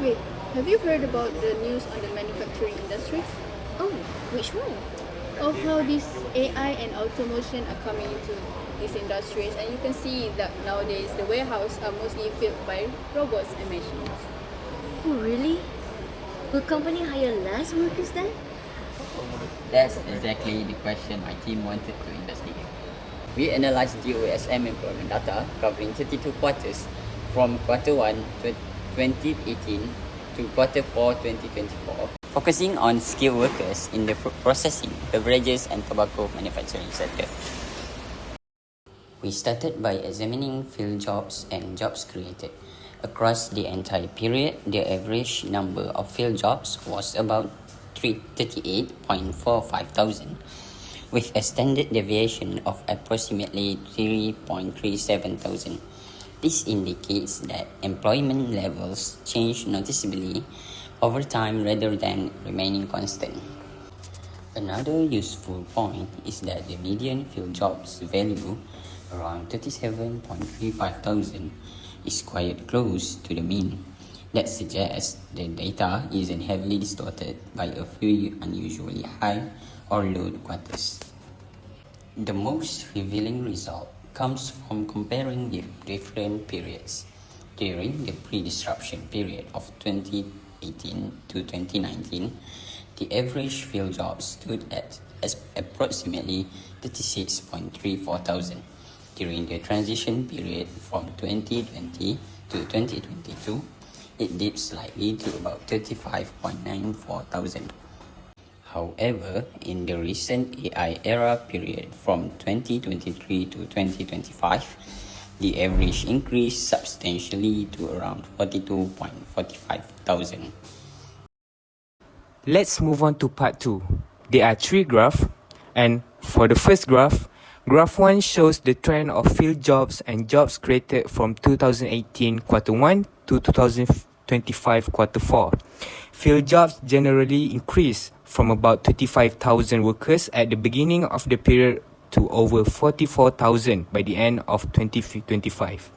Wait, have you heard about the news on the manufacturing industries? Oh, which one? Of how this AI and automation are coming into these industries, and you can see that nowadays the warehouse are mostly filled by robots and machines. Oh, really? Will company hire less workers then? That's exactly the question my team wanted to investigate. We analyzed the OSM employment data covering 32 quarters from quarter 1 2018 to quarter 4 2024, focusing on skilled workers in the food processing, beverages, and tobacco manufacturing sector. We started by examining field jobs and jobs created. Across the entire period, the average number of field jobs was about 38.45 thousand, with a standard deviation of approximately 3.37 thousand. This indicates that employment levels change noticeably over time rather than remaining constant. Another useful point is that the median field jobs value, around 37.35 thousand, is quite close to the mean. That suggests the data isn't heavily distorted by a few unusually high or low quarters. The most revealing result comes from comparing the different periods. During the pre-disruption period of 2018 to 2019, the average field jobs stood at approximately 36.34 thousand. During the transition period from 2020 to 2022, it dipped slightly to about 35.94 thousand. However, in the recent AI era period from 2023 to 2025, the average increased substantially to around 42.45 thousand. Let's move on to part 2. There are 3 graphs, and for the first graph, graph 1 shows the trend of field jobs and jobs created from 2018 quarter 1 to 2025 quarter 4. Field jobs generally increase from about 25,000 workers at the beginning of the period to over 44,000 by the end of 2025.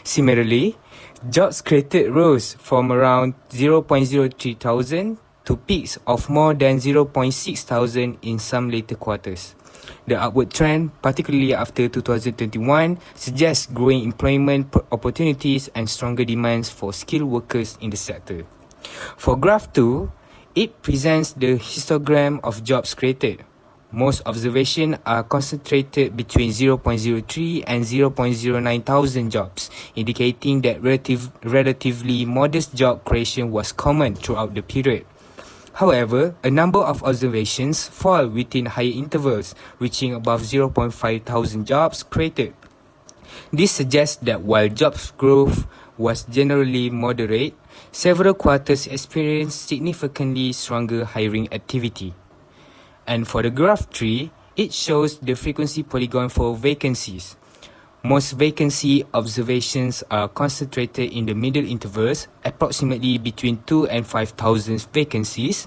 Similarly, jobs created rose from around 0.03 thousand to peaks of more than 0.6 thousand in some later quarters. The upward trend, particularly after 2021, suggests growing employment opportunities and stronger demands for skilled workers in the sector. For graph 2, it presents the histogram of jobs created. Most observations are concentrated between 0.03 and 0.09 thousand jobs, indicating that relatively modest job creation was common throughout the period. However, a number of observations fall within higher intervals, reaching above 0.5 thousand jobs created. This suggests that while jobs growth was generally moderate, several quarters experienced significantly stronger hiring activity. And for the graph 3, it shows the frequency polygon for vacancies. Most vacancy observations are concentrated in the middle intervals, approximately between 2 and 5,000 vacancies.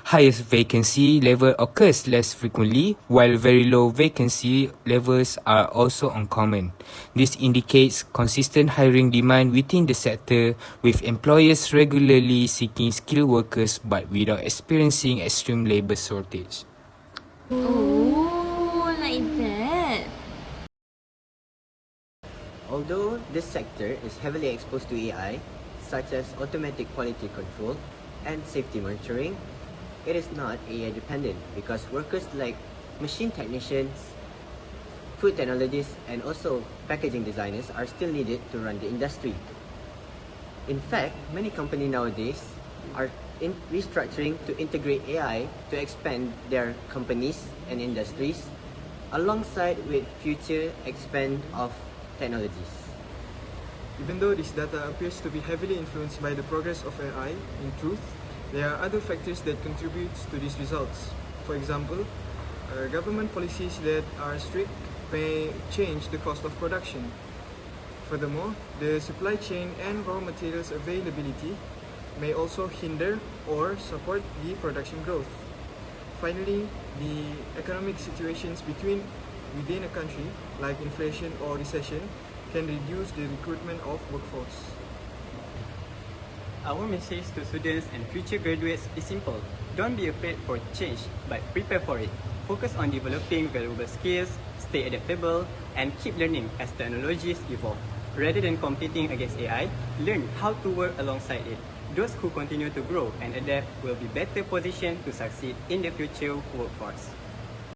Highest vacancy level occurs less frequently, while very low vacancy levels are also uncommon. This indicates consistent hiring demand within the sector, with employers regularly seeking skilled workers but without experiencing extreme labor shortage. Oh, like that. Although this sector is heavily exposed to AI, such as automatic quality control and safety monitoring, it is not AI dependent because workers like machine technicians, food technologists, and also packaging designers are still needed to run the industry. In fact, many companies nowadays are restructuring to integrate AI to expand their companies and industries alongside with future expand of technologies. Even though this data appears to be heavily influenced by the progress of AI, in truth, there are other factors that contribute to these results. For example, government policies that are strict may change the cost of production. Furthermore, the supply chain and raw materials availability may also hinder or support the production growth. Finally, the economic situations within a country, like inflation or recession, can reduce the recruitment of workforce. Our message to students and future graduates is simple. Don't be afraid for change, but prepare for it. Focus on developing valuable skills, stay adaptable, and keep learning as technologies evolve. Rather than competing against AI, learn how to work alongside it. Those who continue to grow and adapt will be better positioned to succeed in the future workforce.